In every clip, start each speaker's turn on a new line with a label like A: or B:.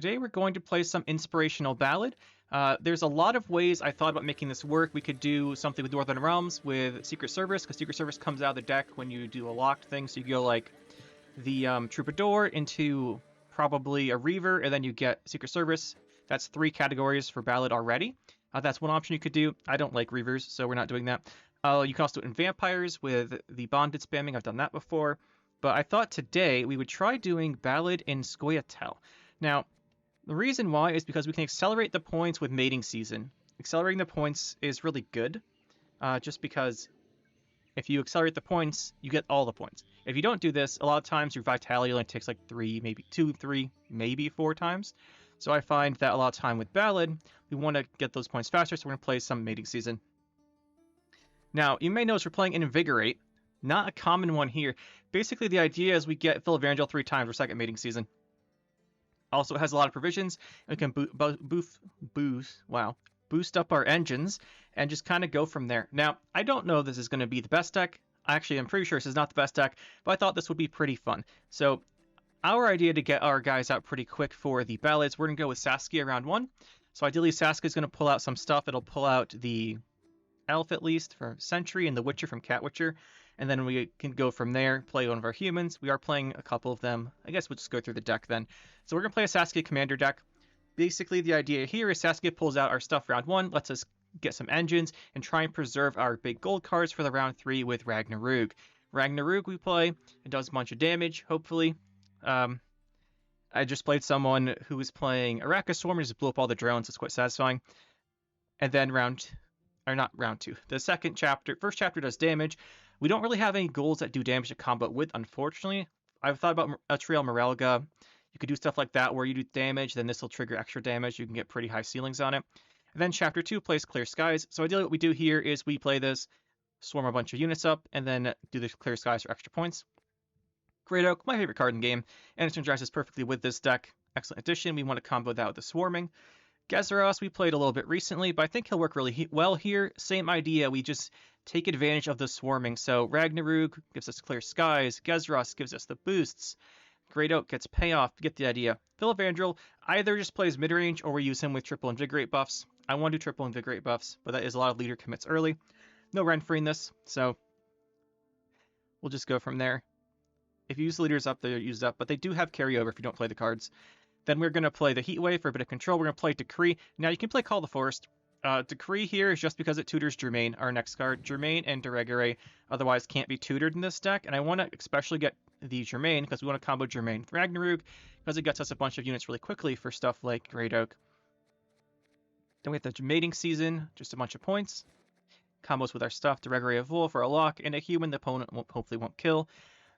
A: today we're going to play some Inspirational Ballad. There's a lot of ways I thought about making this work. We could do something with Northern Realms with Secret Service, because Secret Service comes out of the deck when you do a locked thing, so you go like the Troubadour into probably a Reaver, and then you get Secret Service. That's 3 categories for Ballad already. That's one option you could do. I don't like Reavers, so we're not doing that. You can also do it in Vampires with the Bonded spamming. I've done that before. But I thought today we would try doing Ballad in Scoia'tael. Now, the reason why is because we can accelerate the points with Mating Season. Accelerating the points is really good, just because if you accelerate the points, you get all the points. If you don't do this, a lot of times your Vitality only takes like 3, maybe 2, 3, maybe 4 times. So I find that a lot of time with Ballad, we want to get those points faster, so we're going to play some Mating Season. Now, you may notice we're playing Invigorate. Not a common one here. Basically, the idea is we get Phil Evangel 3 times for second Mating Season. Also, it has a lot of provisions, and we can boost up our engines and just kind of go from there. Now, I don't know if this is going to be the best deck. Actually, I'm pretty sure this is not the best deck, but I thought this would be pretty fun. So, our idea to get our guys out pretty quick for the Ballads, we're going to go with Saskia round 1. So, ideally, Saskia is going to pull out some stuff. It'll pull out the Elf, at least, for Sentry, and the Witcher from Cat Witcher. And then we can go from there, play one of our humans. We are playing a couple of them. I guess we'll just go through the deck then. So we're going to play a Saskia Commander deck. Basically, the idea here is Saskia pulls out our stuff round 1, lets us get some engines, and try and preserve our big gold cards for the round 3 with Roog. Roog we play. It does a bunch of damage, hopefully. I just played someone who was playing Arachaswarm and just blew up all the drones. It's quite satisfying. And then not round 2. The first chapter does damage. We don't really have any goals that do damage to combat with, unfortunately. I've thought about Atriel Morelga. You could do stuff like that where you do damage, then this will trigger extra damage. You can get pretty high ceilings on it. And then chapter 2 plays Clear Skies. So ideally what we do here is we play this, swarm a bunch of units up, and then do the Clear Skies for extra points. Great Oak, my favorite card in the game, and it interacts perfectly with this deck. Excellent addition. We want to combo that with the swarming. Gezeros we played a little bit recently, but I think he'll work really well here. Same idea, we just take advantage of the swarming. So Roog gives us Clear Skies, Gezeros gives us the boosts, Great Oak gets payoff, you get the idea. Phil Evangel either just plays mid-range or we use him with triple Invigorate buffs. I want to do triple Invigorate buffs, but that is a lot of leader commits early. No Renfree in this, so we'll just go from there. If you use the leaders up, they're used up, but they do have carryover if you don't play the cards. Then we're going to play the Heatwave for a bit of control. We're going to play Decree. Now, you can play Call the Forest. Decree here is just because it tutors Germain, our next card. Germain and Deregere otherwise can't be tutored in this deck. And I want to especially get the Germain because we want to combo Germain with Roog because it gets us a bunch of units really quickly for stuff like Great Oak. Then we have the Mating Season, just a bunch of points. Combos with our stuff, Deregere of Wolf for a lock, and a human the opponent hopefully won't kill.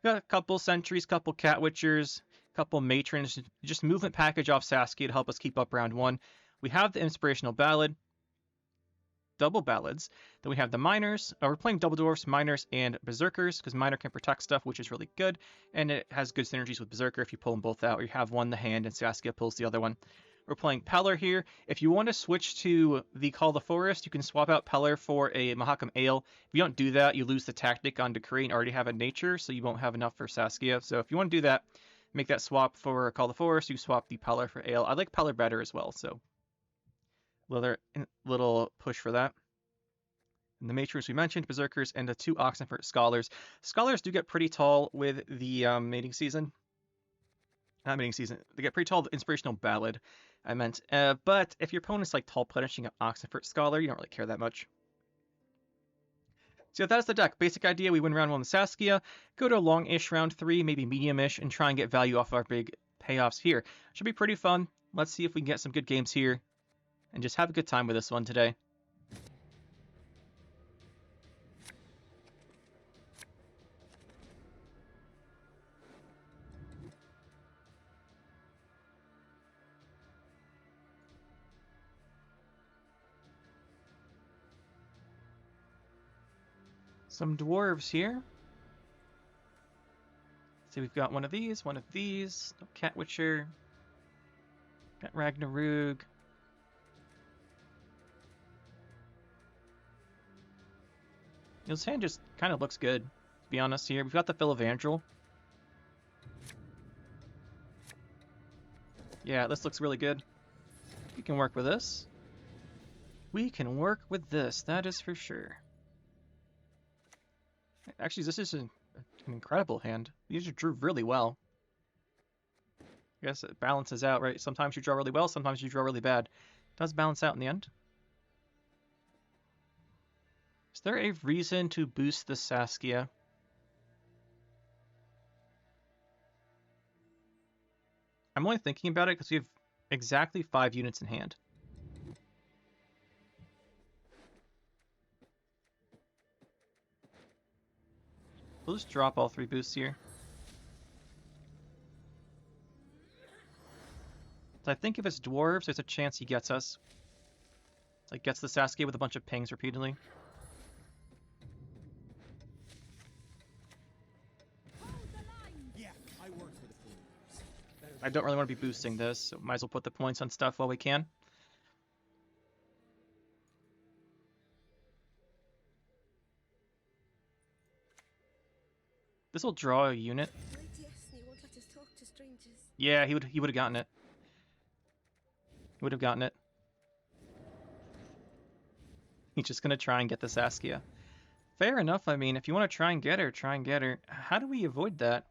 A: We got a couple Sentries, couple Cat Witchers, couple Matrons, just movement package off Saskia to help us keep up round 1. We have the Inspirational Ballad, double Ballads. Then we have the Miners. We're playing double Dwarves, Miners, and Berserkers, because Miner can protect stuff, which is really good, and it has good synergies with Berserker if you pull them both out, or you have one in the hand and Saskia pulls the other one. We're playing Peller here. If you want to switch to the Call the Forest, you can swap out Peller for a Mahakam Ale. If you don't do that, you lose the tactic on Decree and already have a Nature, so you won't have enough for Saskia. So if you want to do that, make that swap for Call the Forest, you swap the Peller for Ale. I like Peller better as well, so little push for that. And the Matrons we mentioned, Berserkers, and the 2 Oxenfurt Scholars. Scholars do get pretty tall with the Mating Season. Not Mating Season. They get pretty tall with Inspirational Ballad, I meant. But if your opponent's like tall punishing an Oxenfurt Scholar, you don't really care that much. So that's the deck. Basic idea, we win round 1 with Saskia, go to a long-ish round 3, maybe medium-ish, and try and get value off our big payoffs here. Should be pretty fun. Let's see if we can get some good games here, and just have a good time with this one today. Some Dwarves here. See, we've got one of these, no Cat Witcher, got Roog. His hand just kind of looks good, to be honest here. We've got the Phil Evangel. Yeah, this looks really good. We can work with this. We can work with this, that is for sure. Actually, this is an incredible hand. You just drew really well. I guess it balances out, right? Sometimes you draw really well, sometimes you draw really bad. It does balance out in the end. Is there a reason to boost the Saskia? I'm only thinking about it because we have exactly 5 units in hand. We'll just drop all 3 boosts here. So I think if it's Dwarves, there's a chance he gets us. Like, gets the Saskia with a bunch of pings repeatedly. I don't really want to be boosting this, so might as well put the points on stuff while we can. This will draw a unit. Yeah, he would have gotten it. He would have gotten it. He's just gonna try and get the Saskia. Fair enough. I mean, if you want to try and get her, try and get her. How do we avoid that?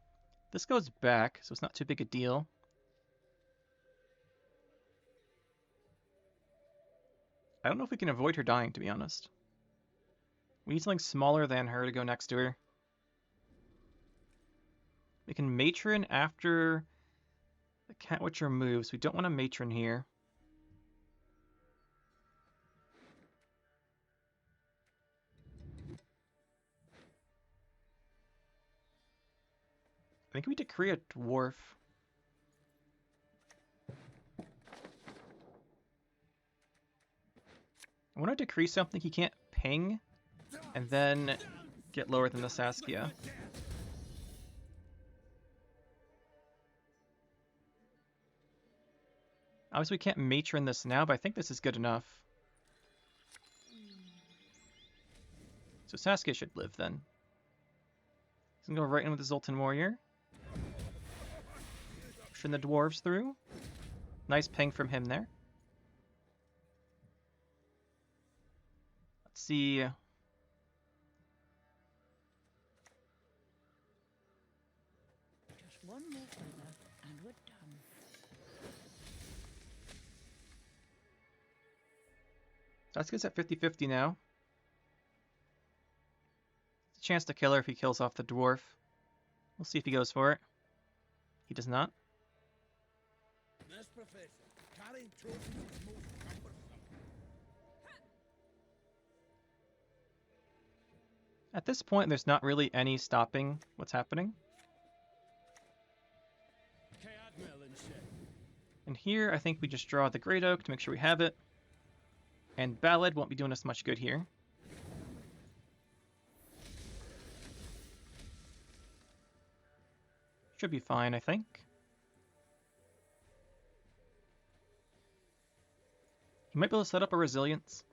A: This goes back, so it's not too big a deal. I don't know if we can avoid her dying, to be honest. We need something smaller than her to go next to her. We can matron after the Cat Witcher moves. We don't want a matron here. I think we decree a dwarf. I want to decree something he can't ping, and then get lower than the Saskia. Obviously we can't matron this now, but I think this is good enough. So Saskia should live then. He's gonna go right in with the Zoltan Warrior. Pushing the Dwarves through. Nice ping from him there. Let's see.
B: Just one more feather and we're done.
A: Saskia's at 50-50 now. It's a chance to kill her if he kills off the dwarf. We'll see if he goes for it. He does not. At this point, there's not really any stopping what's happening. And here, I think we just draw the Great Oak to make sure we have it. And Ballad won't be doing us much good here. Should be fine, I think. He might be able to set up a Resilience.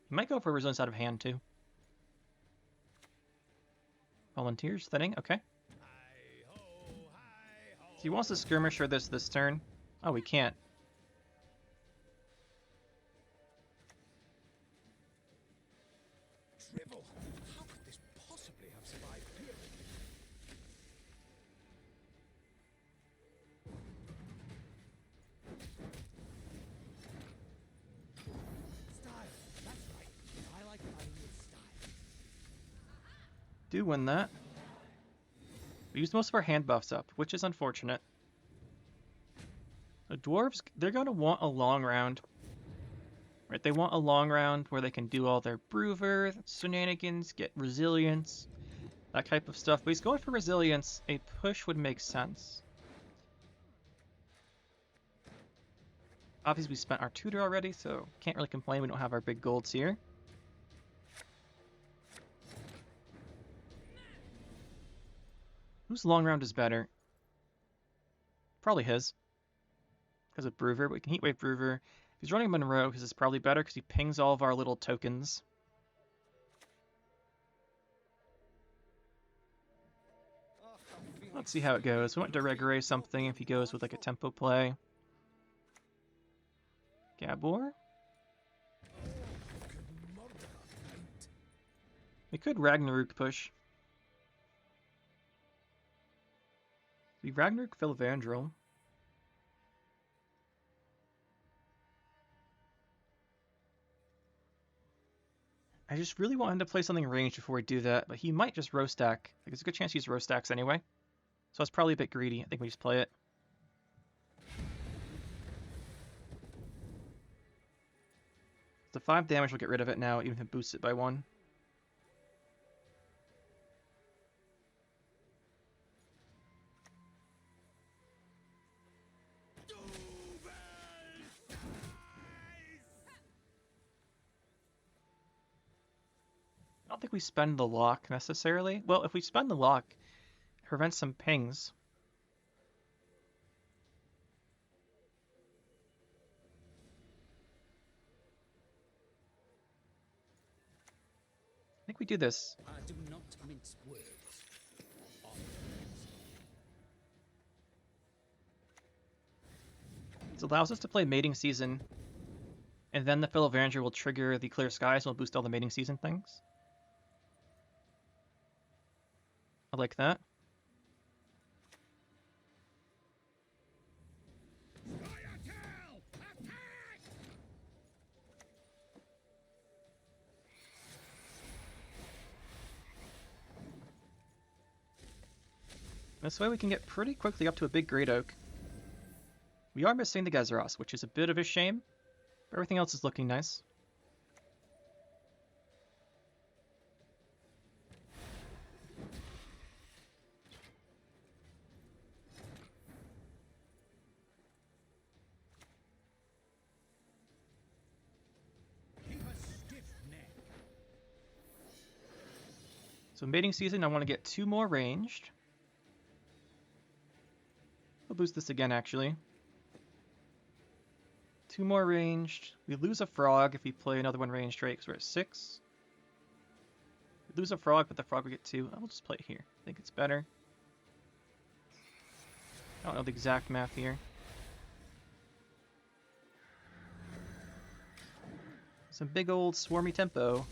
A: He might go for a Resilience out of hand, too. Volunteers, thinning, okay. So he wants to skirmisher this turn. Oh, we can't.
C: How could this possibly have survived here? Style, that's right. I like fighting with style.
A: Do win that. We used most of our hand buffs up, which is unfortunate. The Dwarves, they're going to want a long round. Right, they want a long round where they can do all their Brewer shenanigans, get Resilience, that type of stuff. But he's going for Resilience. A push would make sense. Obviously, we spent our tutor already, so can't really complain. We don't have our big golds here. Whose long round is better? Probably his. Because of Brewer, but we can Heatwave Brewer. If he's running Monroe, his is probably better because he pings all of our little tokens. Let's see how it goes. We want to Regare something if he goes with like a tempo play. Gabor.
C: Could murder a knight.
A: We could Ragnarok push. We Ragnarok Philvandrel. I just really want him to play something ranged before we do that, but he might just row stack. Like, there's a good chance he uses row stacks anyway. So it's probably a bit greedy. I think we just play it. The 5 damage will get rid of it now, even if it boosts it by 1. I don't think we spend the lock necessarily. Well, if we spend the lock, it prevents some pings. I think we do this.
C: I do not mince words.
A: It allows us to play Mating Season, and then the Philvandrel will trigger the Clear Skies and will boost all the Mating Season things. I like that.
C: Scoia'tael! Attack!
A: This way we can get pretty quickly up to a big Great Oak. We are missing the Gezeros, which is a bit of a shame, but everything else is looking nice.
C: Keep a stiff neck.
A: So Mating Season, I want to get 2 more ranged. We'll boost this again, actually. 2 more ranged. We lose a frog if we play another one ranged, right? Because we're at 6. We lose a frog, but the frog will get 2. I'll just play it here. I think it's better. I don't know the exact math here. Some big old swarmy tempo.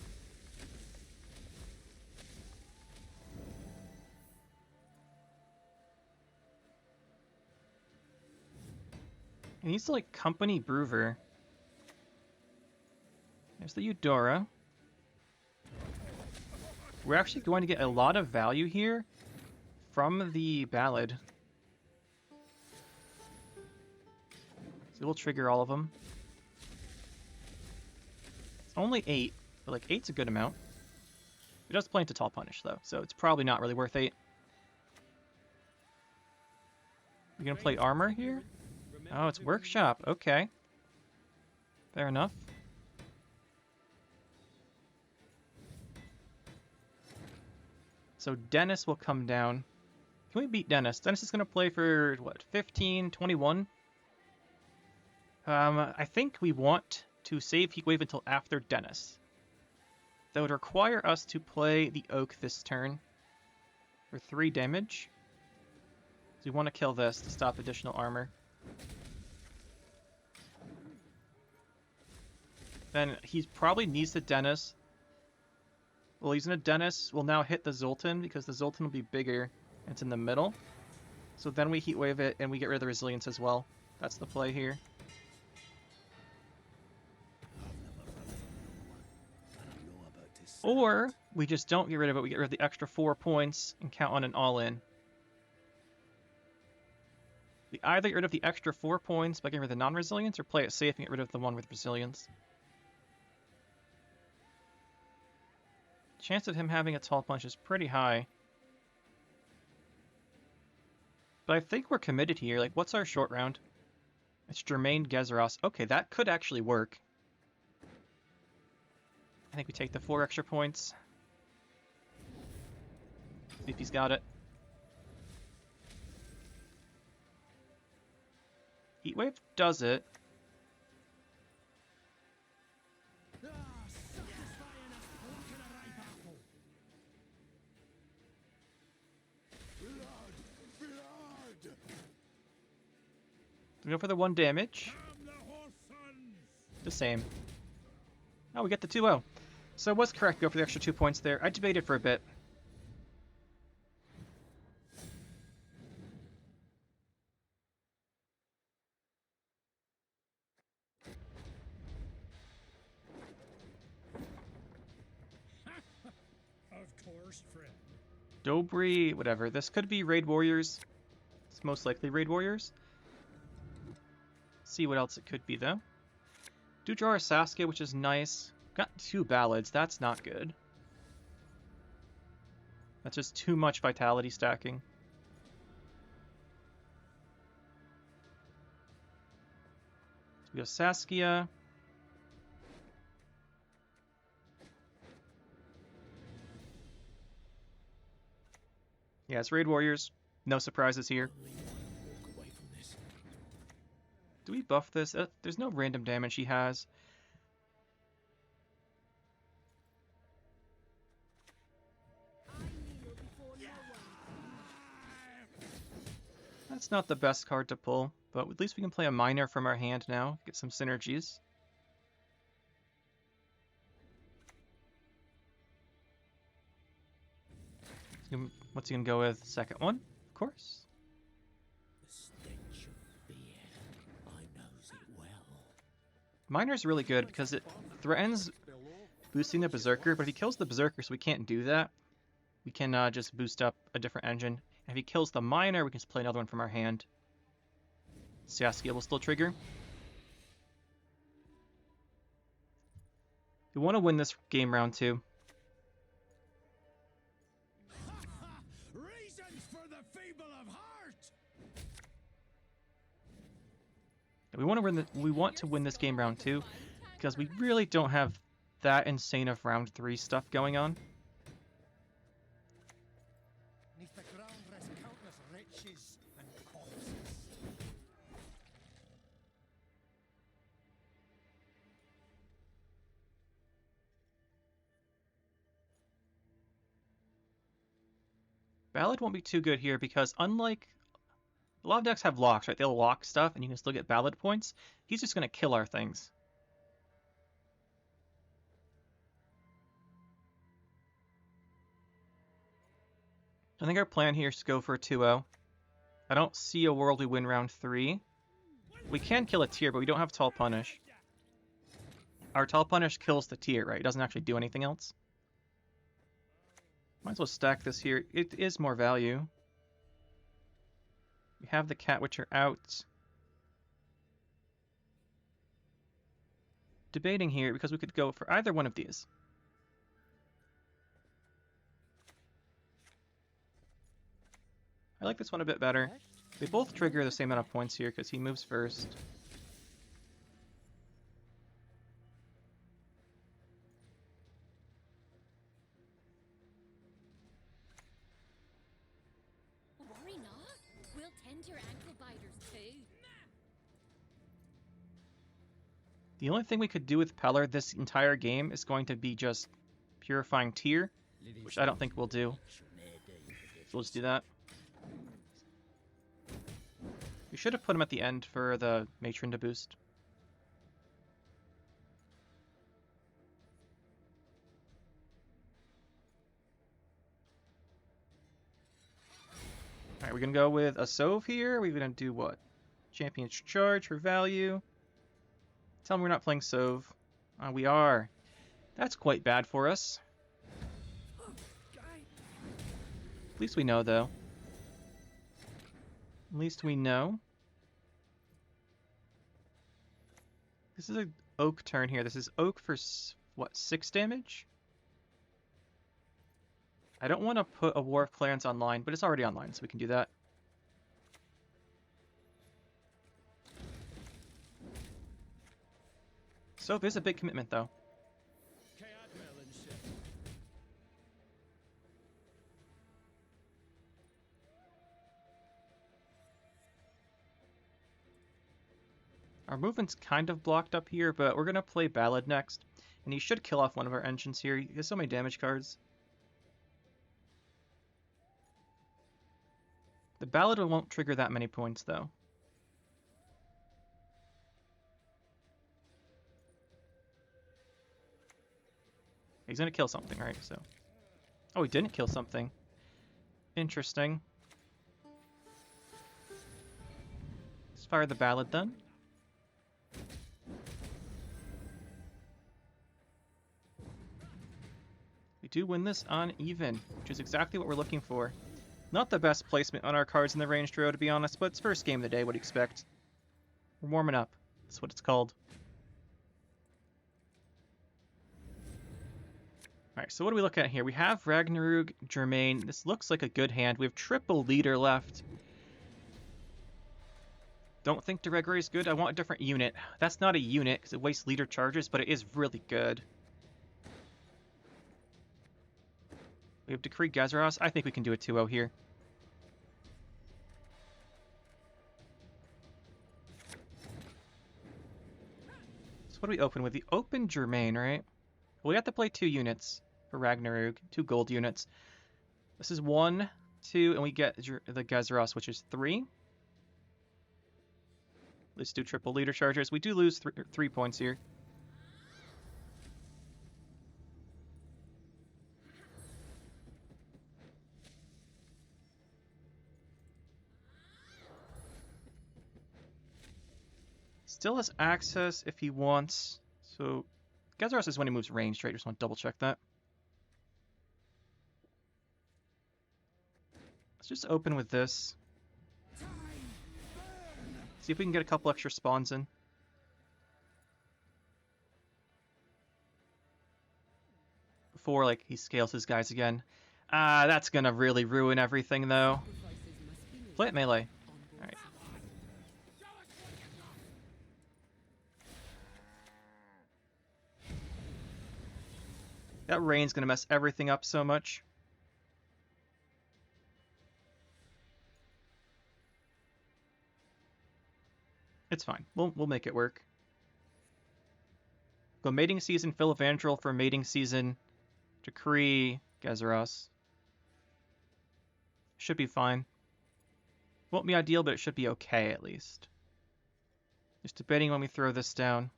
A: He needs to, like, company Broover. There's the Eudora. We're actually going to get a lot of value here from the Ballad. So we'll trigger all of them. It's only 8, but like 8's a good amount. It does play into Tall Punish though, so it's probably not really worth 8. We're gonna play armor here? Oh, it's workshop. Okay. Fair enough. So Dennis will come down. Can we beat Dennis? Dennis is going to play for, what, 15, 21? I think we want to save Heatwave until after Dennis. That would require us to play the Oak this turn for 3 damage. So we want to kill this to stop additional armor. Then he probably needs the Dennis. Well, using a Dennis will now hit the Zoltan because the Zoltan will be bigger and it's in the middle. So then we Heatwave it and we get rid of the Resilience as well. That's the play here. Or we just don't get rid of it, we get rid of the extra 4 points and count on an all-in. We either get rid of the extra 4 points by getting rid of the non-resilience or play it safe and get rid of the one with resilience. Chance of him having a Tall Punch is pretty high. But I think we're committed here. Like, what's our short round? It's Germain Gezeros. Okay, that could actually work. I think we take the 4 extra points. See if he's got it. Heatwave does it. We go for the 1 damage.
C: Damn the whole sons!
A: the same. Oh, we get the 2-0. So I was correct to go for the extra 2 points there. I debated for a bit.
C: Of course, friend.
A: Dobry, whatever. This could be Raid Warriors. It's most likely Raid Warriors. See what else it could be, though. Do draw a Saskia, which is nice. Got 2 Ballads. That's not good. That's just too much vitality stacking. We have Saskia. Yeah, it's Raid Warriors. No surprises here.
C: Walk away from this.
A: Do we buff this? There's no random damage he has. That's not the best card to pull, but at least we can play a miner from our hand now. Get some synergies. What's he gonna go with? Second one, of course.
C: The stench of beer. I knows it well.
A: Miner's really good because it threatens boosting the Berserker, but if he kills the Berserker, so we can't do that, we can just boost up a different engine. And if he kills the Miner, we can just play another one from our hand. Saskia will still trigger. We want to win this game round 2.
C: Reasons for the feeble of heart.
A: We want to win this game round 2 because we really don't have that insane of round 3 stuff going on.
C: Neath the ground rest countless riches and corpses.
A: Ballad won't be too good here because unlike a lot of decks have locks, right? They'll lock stuff and you can still get Ballad points. He's just going to kill our things. I think our plan here is to go for a 2-0. I don't see a world we win round 3. We can kill a tier, but we don't have Tall Punish. Our Tall Punish kills the tier, right? It doesn't actually do anything else. Might as well stack this here. It is more value. We have the Cat Witcher out. Debating here because we could go for either one of these. I like this one a bit better. They both trigger the same amount of points here because he moves first.
D: Worry not. We'll tend your ankle biters too.
A: The only thing we could do with Peller this entire game is going to be just Purifying Tier, which I don't think we'll do. So we'll just do that. We should have put him at the end for the Matron to boost. Alright, we're going to go with a Sove here. We're going to do what? Champion's Charge for value. Tell me we're not playing Sove. We are. That's quite bad for us. At least we know, though. At least we know. This is an Oak turn here. This is Oak for, what, 6 damage? I don't want to put a War of Clarence online, but it's already online, so we can do that. So there's a big commitment, though. Our movement's kind of blocked up here, but we're going to play Ballad next. And he should kill off one of our engines here. He has so many damage cards. The Ballad won't trigger that many points, though. He's gonna kill something, right? So. Oh, he didn't kill something. Interesting. Let's fire the Ballad then. We do win this on even, which is exactly what we're looking for. Not the best placement on our cards in the ranged row, to be honest, but it's first game of the day. What do you expect? We're warming up. That's what it's called. Alright, so what do we look at here? We have Roog, Germain. This looks like a good hand. We have triple leader left. Don't think Deregre is good. I want a different unit. That's not a unit because it wastes leader charges, but it is really good. We have Decree Gazaros. I think we can do a 2-0 here. So what do we open with? The open Germain, right? Well, we have to play 2 units for Ragnarok, 2 gold units. This is 1, 2, and we get the Gazaros, which is 3. Let's do triple leader chargers. We do lose 3 points here. Still has access if he wants. So Gazaros is when he moves ranged, right? Just want to double check that. Let's just open with this. See if we can get a couple extra spawns in. Before, like, he scales his guys again. That's gonna really ruin everything, though. Play it melee. Alright. That rain's gonna mess everything up so much. It's fine. We'll make it work. Go mating season, Phil Evangel for mating season. Decree Gazaros. Should be fine. Won't be ideal, but it should be okay at least. Just debating when we throw this down.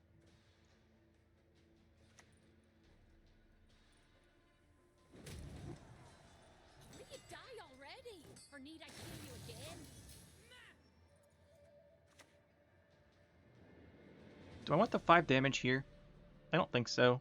D: Will you die already? Or need I kill you again?
A: Do I want the 5 damage here? I don't think so.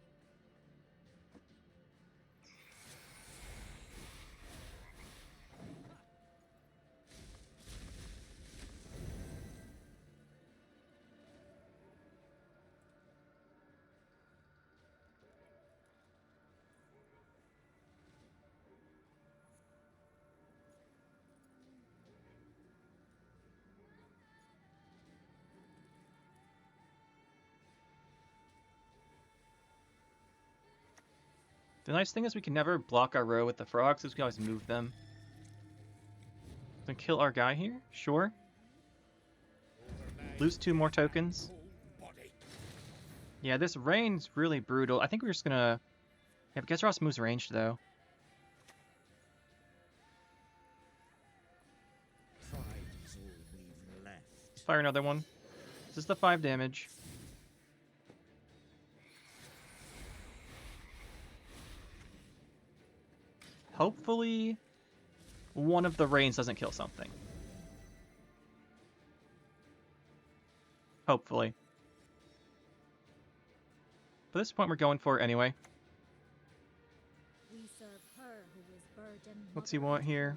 A: The nice thing is we can never block our row with the frogs, because we can always move them. Then kill our guy here? Sure. Lose 2 more tokens. Yeah, this rain's really brutal. I think we're just gonna... Yeah, Gazaros moves ranged, though. Let's fire another one. This is the 5 damage. Hopefully, one of the rains doesn't kill something. Hopefully. But at this point, we're going for it anyway.
D: We serve her who is burdened.
A: What's he want here?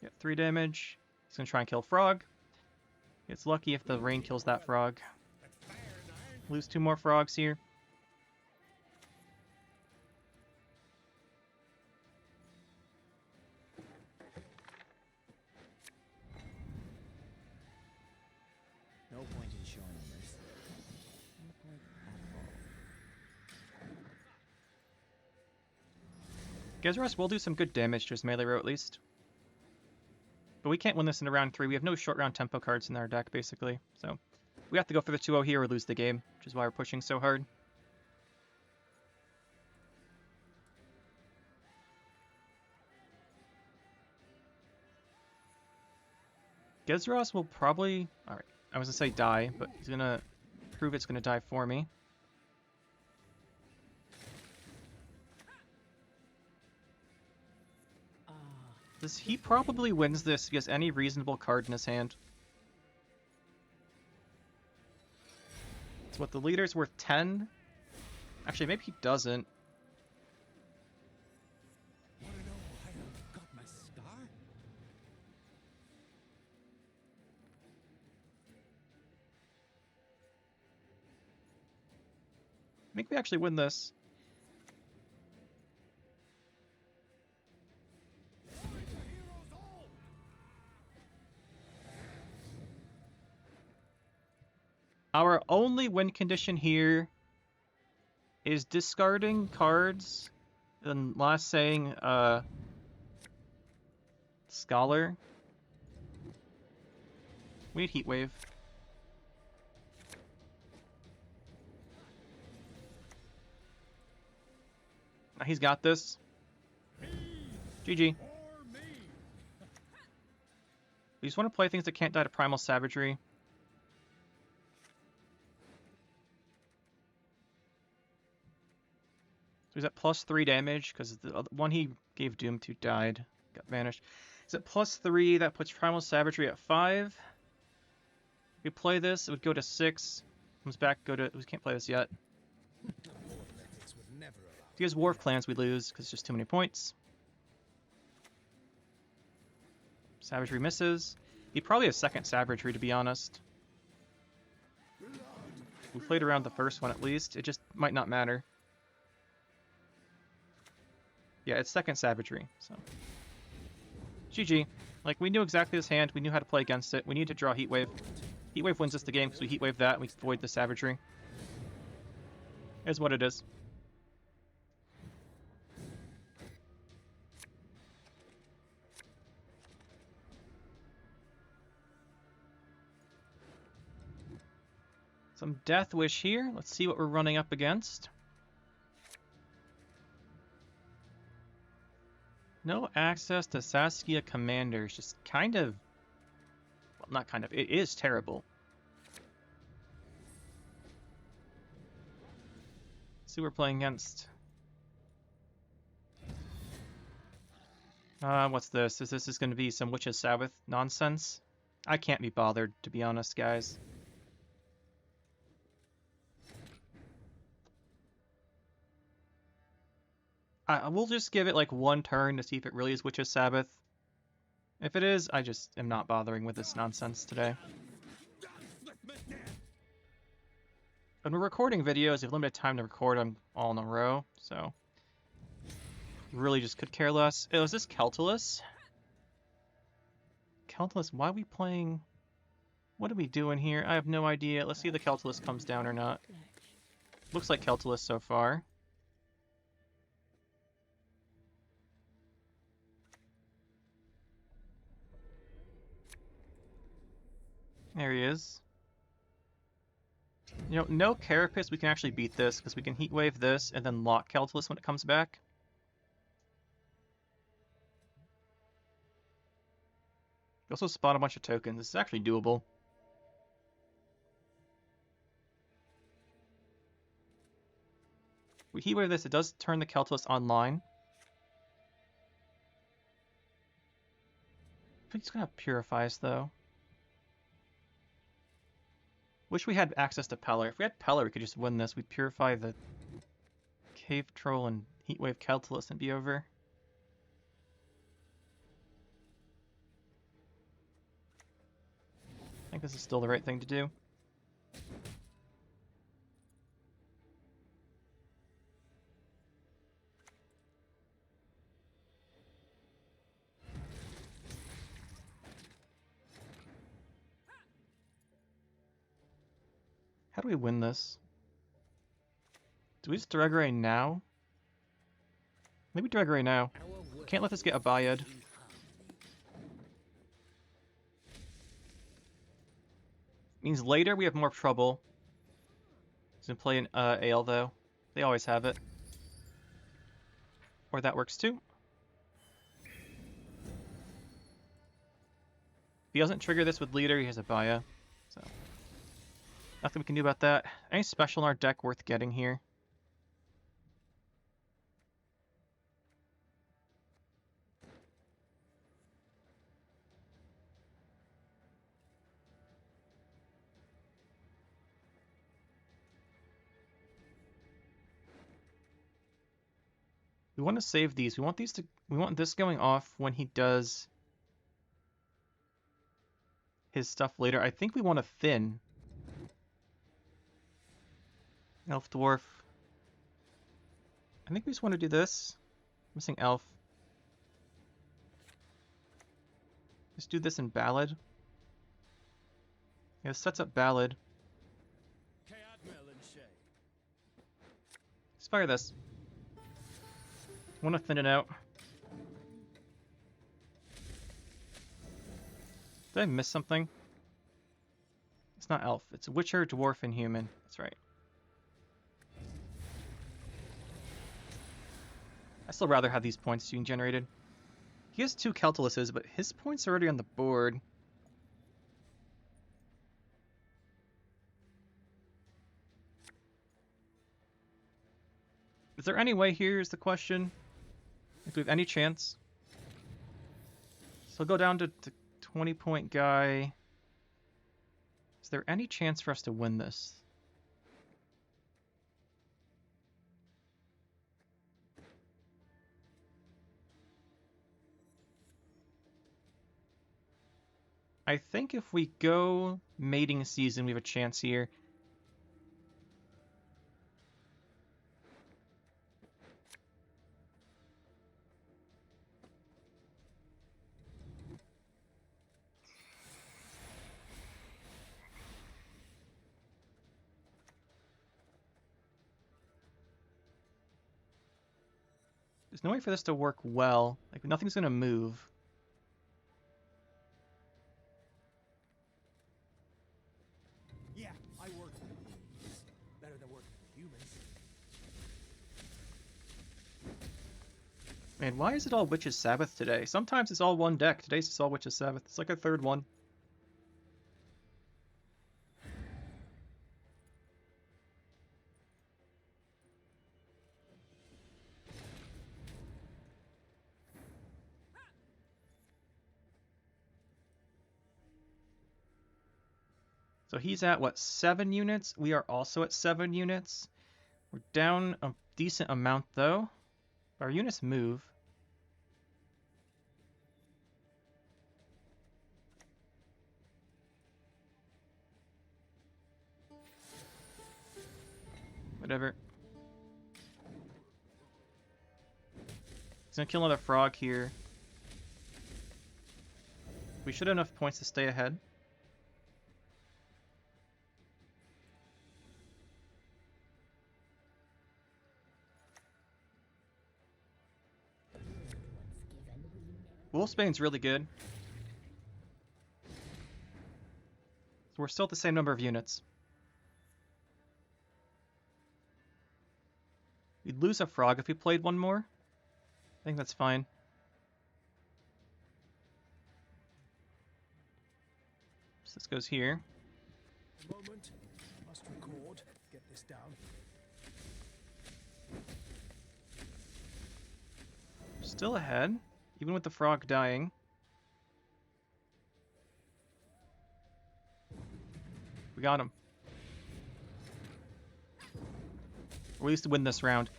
A: Get 3 damage. He's gonna try and kill frog. Gets lucky if the rain kills that frog. Lose 2 more frogs here.
C: No point in showing this. No point at all.
A: Gazaros will do some good damage to his melee row at least. But we can't win this in round 3. We have no short round tempo cards in our deck, basically. So we have to go for the 2-0 here or lose the game, which is why we're pushing so hard. Gazaros will probably... Alright. I was gonna say die, but he's gonna prove it's gonna die for me. He probably wins this if he has any reasonable card in his hand. So what, the leader's worth 10? Actually, maybe he doesn't.
C: Wanna know why I got my scar?
A: I think we actually win this. Our only win condition here is discarding cards and last saying Scholar. We need Heat Wave. Now he's got this. GG. We just want to play things that can't die to Primal Savagery. So he's at +3 damage, because the one he gave Doom to died. Got vanished. He's at +3, that puts Primal Savagery at 5. If we play this, it would go to 6. Comes back, go to... We can't play this yet. If he has War of Clans, we lose, because it's just too many points. Savagery misses. He probably has second Savagery, to be honest. We played around the first one at least. It just might not matter. Yeah, it's second Savagery, so... GG. Like, we knew exactly this hand. We knew how to play against it. We need to draw Heat Wave. Heat Wave wins us the game because we Heat Wave that and we void the Savagery. Is what it is. Some Death Wish here. Let's see what we're running up against. No access to Saskia Commanders. Just kind of... Well, not kind of. It is terrible. Let's see what we're playing against. What's this? Is this going to be some Witch's Sabbath nonsense? I can't be bothered, to be honest, guys. We'll just give it like one turn to see if it really is Witch's Sabbath. If it is, I just am not bothering with this nonsense today. When we're recording videos, we have limited time to record them all in a row, so... Really just could care less. Oh, is this Keltullis? Keltullis, why are we playing... What are we doing here? I have no idea. Let's see if the Keltullis comes down or not. Looks like Keltullis so far. There he is. You know, no Carapace, we can actually beat this, because we can Heat Wave this, and then lock Keltullis when it comes back. We also spawn a bunch of tokens. This is actually doable. If we Heat Wave this, it does turn the Keltullis online. I think he's going to Purify us, though. Wish we had access to Peller. If we had Peller, we could just win this. We'd Purify the Cave Troll and Heatwave Keltullis and be over. I think this is still the right thing to do. How do we win this? Do we just Dregaray now? Maybe Dregaray now. Can't let this get a Ballad. Means later we have more trouble. He's gonna play an Ale though. They always have it. Or that works too. If he doesn't trigger this with leader, he has a Baya. So Nothing we can do about that. Any special in our deck worth getting here? We want to save these. We want these to. We want this going off when he does his stuff later. I think we want to thin. Elf dwarf. I think we just want to do this. Missing elf. Let's do this in Ballad. Yeah, this sets up Ballad. Let's fire this. I want to thin it out. Did I miss something? It's not elf. It's witcher, dwarf, and human. That's right. I still rather have these points being generated. He has 2 Keltullises, but his points are already on the board. Is there any way here is the question? If we have any chance. So go down to 20-point guy. Is there any chance for us to win this? I think if we go mating season, we have a chance here. There's no way for this to work well. Like, nothing's going to move.
C: Yeah, I work for bees. Better than working for humans.
A: Man, why is it all Witch's Sabbath today? Sometimes it's all one deck. Today's just all Witch's Sabbath. It's like a third one. So he's at, what, 7 units? We are also at 7 units. We're down a decent amount, though. Our units move. Whatever. He's gonna kill another frog here. We should have enough points to stay ahead. Wolfsbane's really good. So we're still at the same number of units. We'd lose a frog if we played one more. I think that's fine. So this goes here.
C: A moment. Must record. Get this down.
A: Still ahead, even with the frog dying. We got him. Or at least win this round.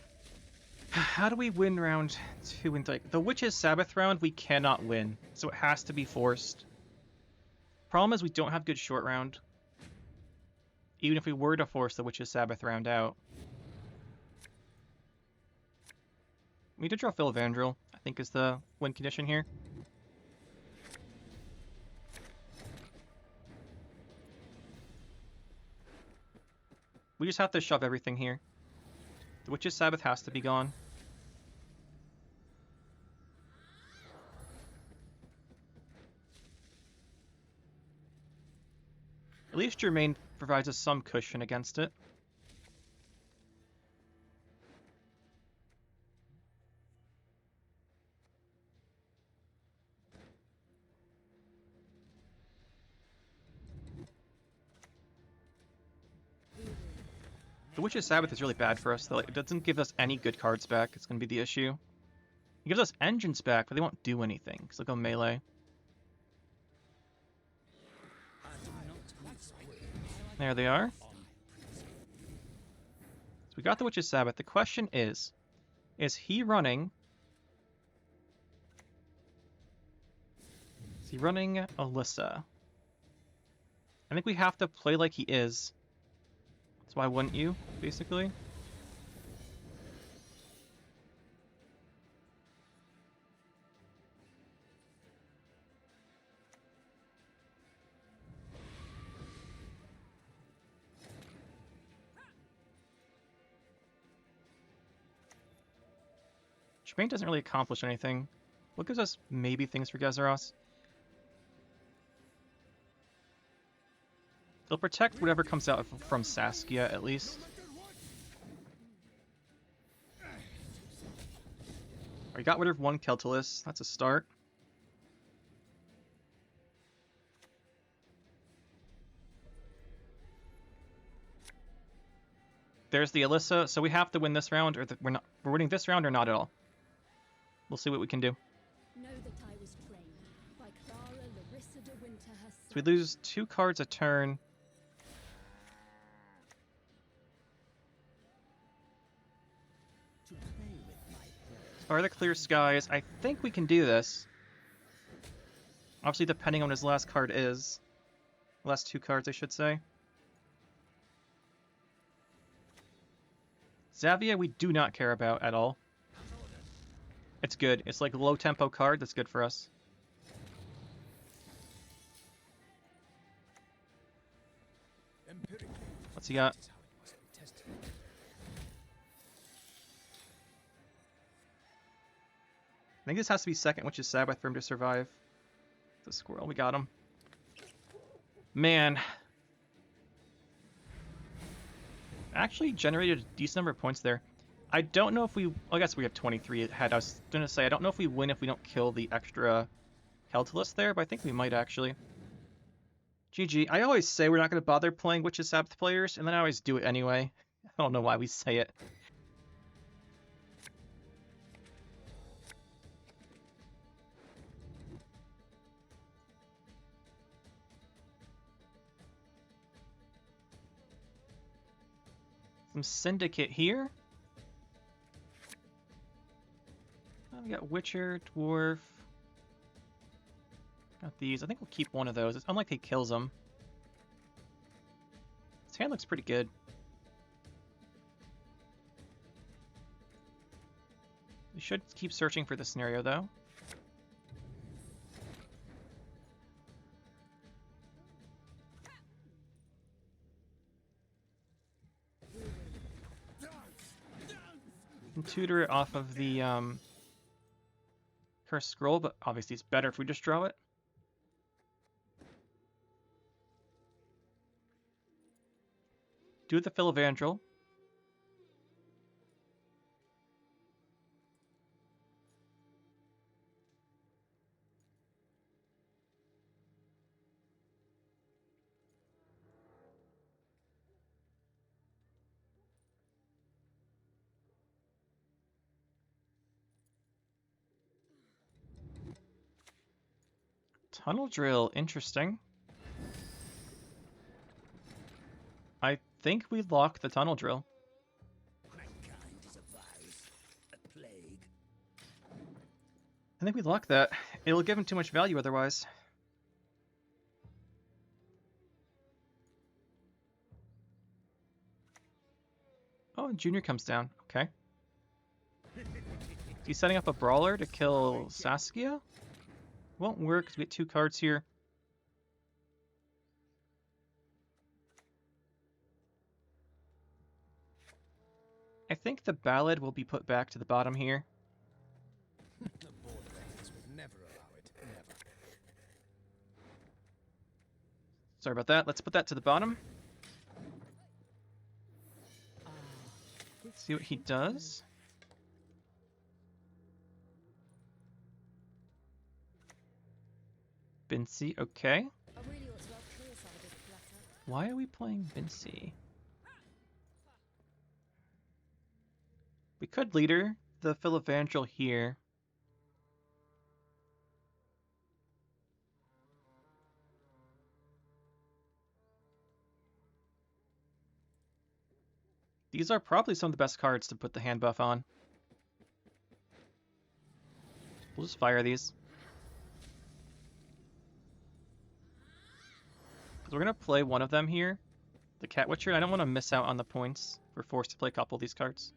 A: How do we win round 2 and 3? The Witch's Sabbath round we cannot win, so it has to be forced. Problem is we don't have good short round. Even if we were to force the Witch's Sabbath round out. We did draw Philivandrel, I think is the win condition here. We just have to shove everything here. The Witch's Sabbath has to be gone. At least Germain provides us some cushion against it. The Witch's Sabbath is really bad for us, though. Like, it doesn't give us any good cards back. It's going to be the issue. It gives us engines back, but they won't do anything, because they'll go melee. There they are. So we got the Witch's Sabbath. The question is he running... Is he running Alyssa? I think we have to play like he is. So why wouldn't you, basically? Tremaine doesn't really accomplish anything. What gives us maybe things for Gezeros? They'll protect whatever comes out from Saskia, at least. We got rid of one Keltullis. That's a start. There's the Alyssa. So we have to win this round, or we're winning this round or not at all. We'll see what we can do.
D: Know that I was trained by Clara Larissa de Winter herself.
A: So we lose 2 cards a turn. Are the clear skies? I think we can do this. Obviously, depending on what his last card is. Last 2 cards, I should say. Xavia, we do not care about at all. It's good. It's like a low tempo card. That's good for us. What's he got? I think this has to be second, which is Sabbath for him to survive. The squirrel, we got him. Man. Actually generated a decent number of points there. I don't know if we... I guess we have 23 ahead. I was going to say, I don't know if we win if we don't kill the extra Keltullis there, but I think we might actually. GG. I always say we're not going to bother playing Witch's Sabbath players, and then I always do it anyway. I don't know why we say it. Some Syndicate here. Oh, we got Witcher, Dwarf. Got these. I think we'll keep one of those. It's unlikely he kills them. His hand looks pretty good. We should keep searching for this scenario, though. Can tutor it off of the Cursed Scroll, but obviously it's better if we just draw it. Do the Philavandrel. Tunnel Drill, interesting. I think we lock the Tunnel Drill.
C: Mankind is a virus, a plague.
A: I think we lock that. It'll give him too much value otherwise. Oh, Junior comes down. Okay. He's setting up a Brawler to kill Saskia? Won't work because we get 2 cards here. I think the Ballad will be put back to the bottom here.
C: The Board of Ethics would never allow it. Never.
A: Sorry about that. Let's put that to the bottom. Let's see what he does. Bincy, okay.
D: I really ought to have clear side of this platter.
A: Why are we playing Bincy? We could leader the Philevangel here. These are probably some of the best cards to put the hand buff on. We'll just fire these. Because we're going to play one of them here. The Cat Witcher. I don't want to miss out on the points. We're forced to play a couple of these cards.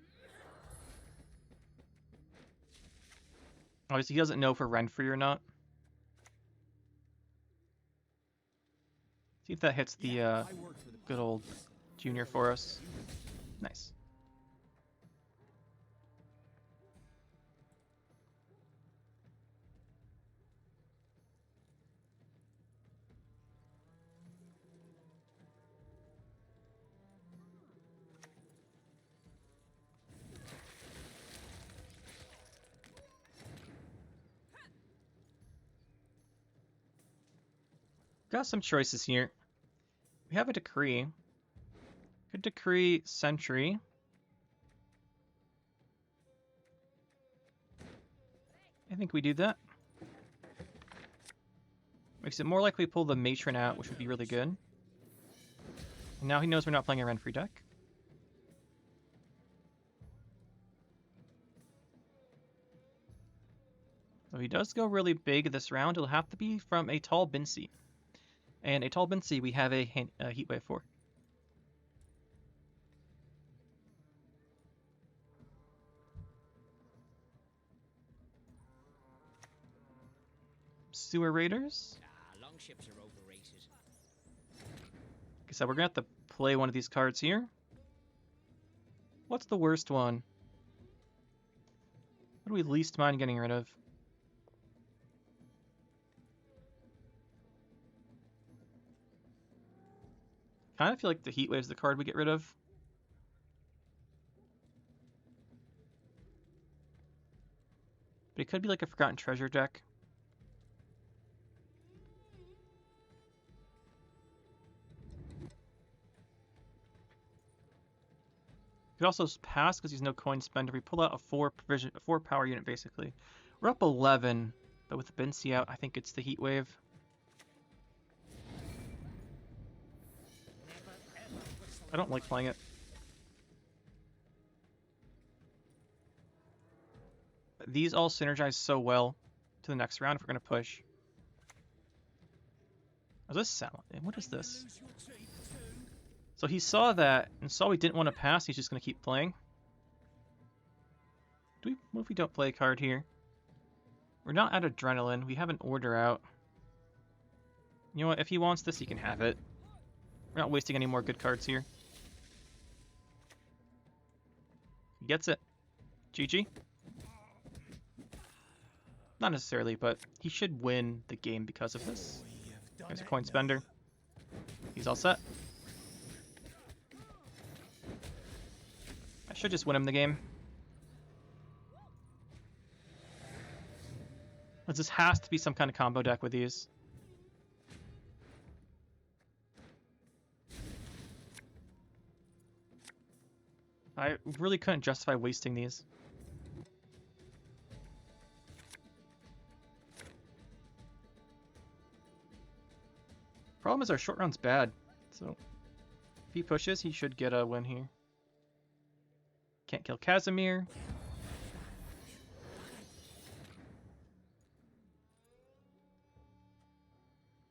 A: Obviously, he doesn't know if we're Renfree or not. See if that hits the good old Junior for us. Nice. Got some choices here. We have a decree. Could decree Sentry. I think we do that. Makes it more likely we pull the Matron out, which would be really good. And now he knows we're not playing a Renfree deck. So he does go really big this round. It'll have to be from a Tall Bincy. And a Tall Bincy we have a Heatwave for. Sewer Raiders.
C: Longships are overrated.
A: Like I said, we're going to have to play one of these cards here. What's the worst one? What do we least mind getting rid of? Kind of feel like the Heatwave's the card we get rid of. But it could be like a Forgotten Treasure deck. Could also pass because he's no coin spender. We pull out a 4 power unit basically. We're up 11, but with the Bincy out, I think it's the Heatwave. I don't like playing it. These all synergize so well to the next round if we're going to push. Oh, this sound? What is this? So he saw that and saw we didn't want to pass. He's just going to keep playing. What if we don't play a card here? We're not at Adrenaline. We have an Order out. You know what? If he wants this, he can have it. We're not wasting any more good cards here. He gets it. GG. Not necessarily, but he should win the game because of this. There's a coin spender. He's all set. I should just win him the game. This has to be some kind of combo deck with these. I really couldn't justify wasting these. Problem is our short round's bad, so if he pushes, he should get a win here. Can't kill Casimir.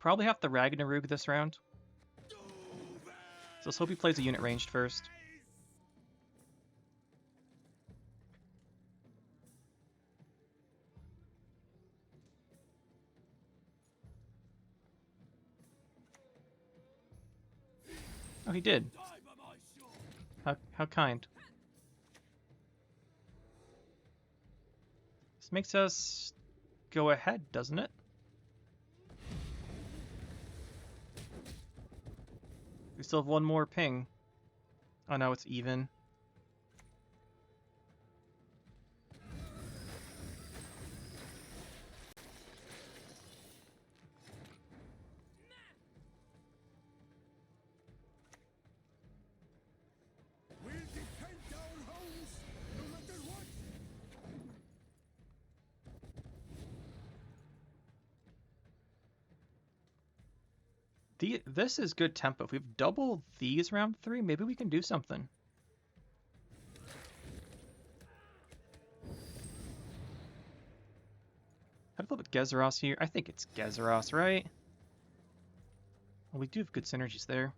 A: Probably have to Ragh Roog this round. So let's hope he plays a unit ranged first. Oh, he did. How kind. This makes us go ahead, doesn't it? We still have one more ping. Oh no, it's even. This is good tempo. If we've doubled these round 3, maybe we can do something. How do I put Gezeros here? I think it's Gezeros, right? Well, we do have good synergies there.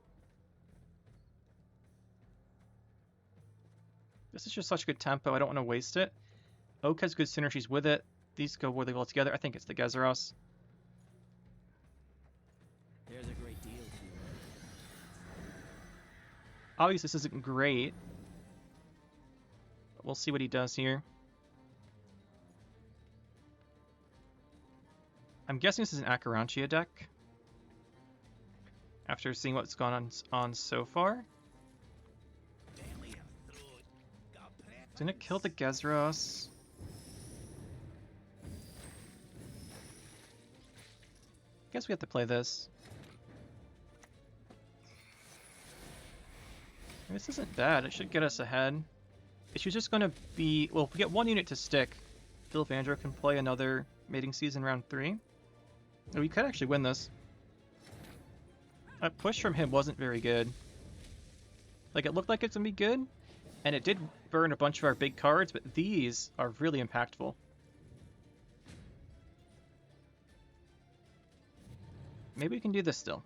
A: This is just such good tempo. I don't want to waste it. Oak has good synergies with it. These go really well together. I think it's the Gezeros.
C: There's a great deal to it.
A: Obviously, this isn't great. But we'll see what he does here. I'm guessing this is an Akarantia deck. After seeing what's gone on so far. He's gonna kill the Gezeros. Guess we have to play this. This isn't bad. It should get us ahead. It's just gonna be... Well, if we get one unit to stick, Philvandro can play another mating season round 3. And we could actually win this. That push from him wasn't very good. Like, it looked like it's gonna be good, and it did burn a bunch of our big cards, but these are really impactful. Maybe we can do this still.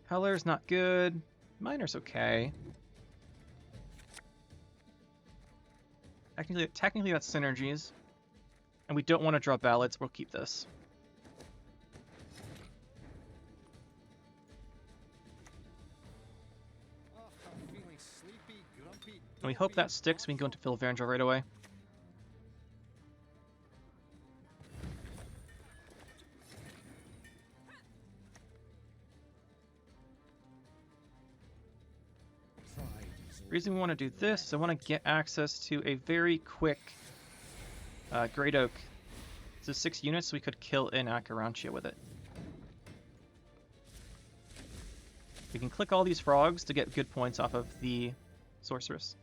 A: Heller's not good. Miner's okay. Technically that's synergies. And we don't want to draw ballads. We'll keep this.
C: Oh, I'm feeling sleepy, grumpy.
A: And we hope that sticks. We can go into Philvandro right away. The reason we want to do this is I want to get access to a very quick Great Oak. So 6 units, we could kill in Akarantia with it. We can click all these frogs to get good points off of the sorceress.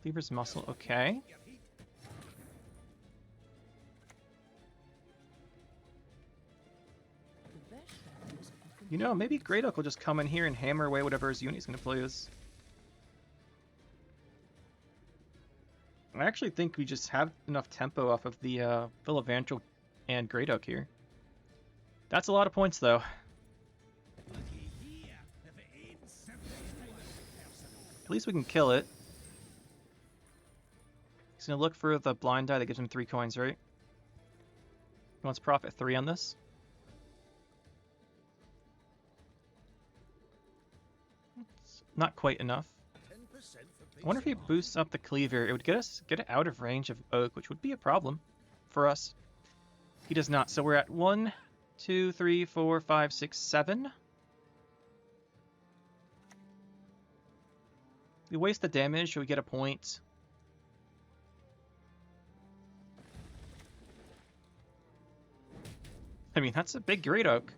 A: Cleaver's muscle, okay.
B: The best fighters often
A: You know, maybe Great Oak will just come in here and hammer away whatever his unit he's going to play as. I actually think we just have enough tempo off of the Philvandro and Great Oak here. That's a lot of points, though. At least we can kill it. He's going to look for the blind die that gives him 3 coins, right? He wants profit 3 on this. It's not quite enough. I wonder if he boosts up the cleaver, it would get it out of range of Oak, which would be a problem for us. He does not, so we're at 1, 2, 3, 4, 5, 6, 7. We waste the damage, so we get a point. I mean, that's a big Great Oak.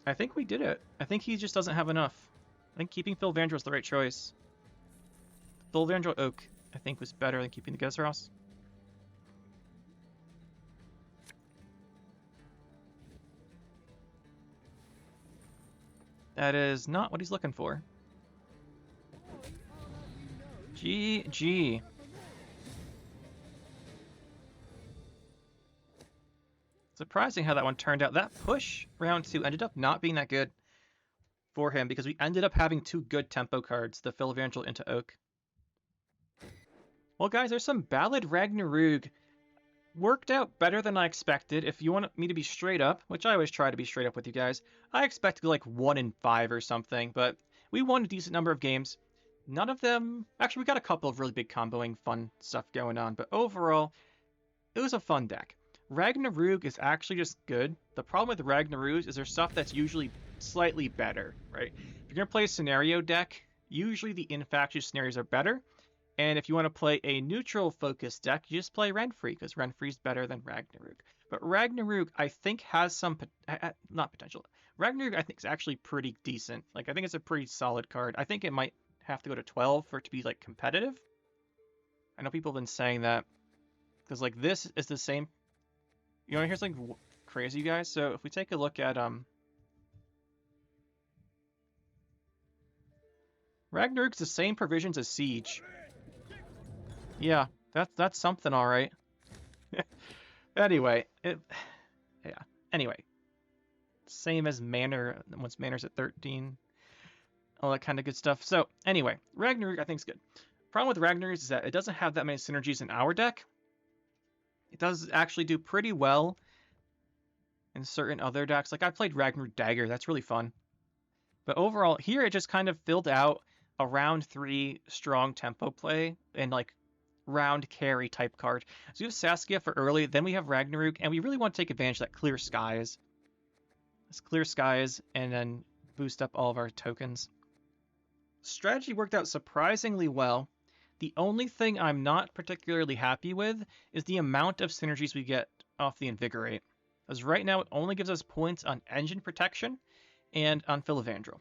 A: I think we did it. I think he just doesn't have enough. I think keeping Philvandro is the right choice. Philvandro Oak, I think, was better than keeping the Gezeros. That is not what he's looking for. GG. Surprising how that one turned out. That push round 2 ended up not being that good for him because we ended up having 2 good tempo cards, the Philvandro into Oak. Well, guys, there's some Ballad Roog. Worked out better than I expected. If you want me to be straight up, which I always try to be straight up with you guys, I expected like 1 in 5 or something, but we won a decent number of games. None of them... Actually, we got a couple of really big comboing fun stuff going on, but overall, it was a fun deck. Roog is actually just good. The problem with Roog is there's stuff that's usually slightly better, right? If you're going to play a scenario deck, usually the in-faction scenarios are better. And if you want to play a neutral-focused deck, you just play Renfrey, because Renfrey's better than Roog. But Roog, I think, has some... not potential. Roog, I think, is actually pretty decent. Like, I think it's a pretty solid card. I think it might have to go to 12 for it to be like competitive. I know people have been saying that because like this is the same. You know, here's like crazy, guys. So if we take a look at Ragnarok's the same provisions as Siege. Yeah, that's something, all right. Anyway, yeah. Anyway, same as Manor once Manor's at 13, all that kind of good stuff. So anyway, Ragnarok I think is good. Problem with Ragnarok is that it doesn't have that many synergies in our deck. It does actually do pretty well in certain other decks. Like I played Ragnarok Dagger, that's really fun. But overall, here it just kind of filled out a round 3 strong tempo play and like round carry type card. So we have Saskia for early, then we have Ragnarok, and we really want to take advantage of that Clear Skies. Let's Clear Skies and then boost up all of our tokens. Strategy worked out surprisingly well. The only thing I'm not particularly happy with is the amount of synergies we get off the Invigorate. As right now it only gives us points on Engine Protection and on Philavandrel.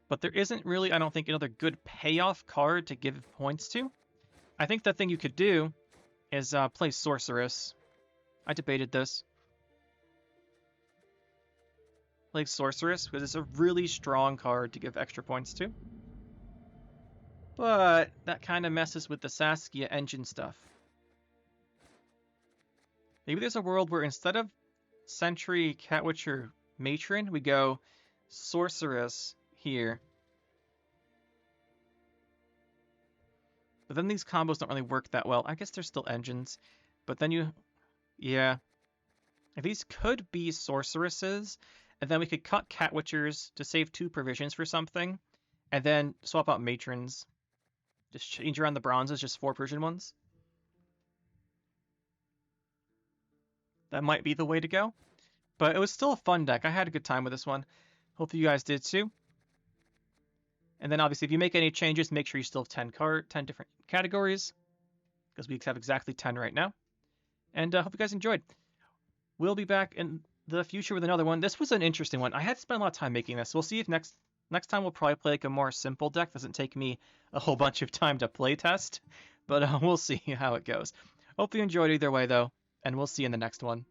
A: But there isn't really, I don't think, another good payoff card to give points to. I think the thing you could do is play Sorceress. I debated this. Play Sorceress because it's a really strong card to give extra points to. But that kind of messes with the Saskia engine stuff. Maybe there's a world where instead of Sentry, Catwitcher, Matron, we go Sorceress here. But then these combos don't really work that well. I guess they're still engines. But then yeah. These could be Sorceresses, and then we could cut Catwitchers to save 2 provisions for something, and then swap out Matrons. Just change around the bronzes, just 4 provision ones. That might be the way to go. But it was still a fun deck. I had a good time with this one. Hope you guys did too. And then obviously if you make any changes, make sure you still have 10 different categories. Because we have exactly 10 right now. And hope you guys enjoyed. We'll be back in the future with another one. This was an interesting one. I had to spend a lot of time making this. We'll see if next time we'll probably play like a more simple deck. Doesn't take me a whole bunch of time to play test. But we'll see how it goes. Hope you enjoyed either way though. And we'll see you in the next one.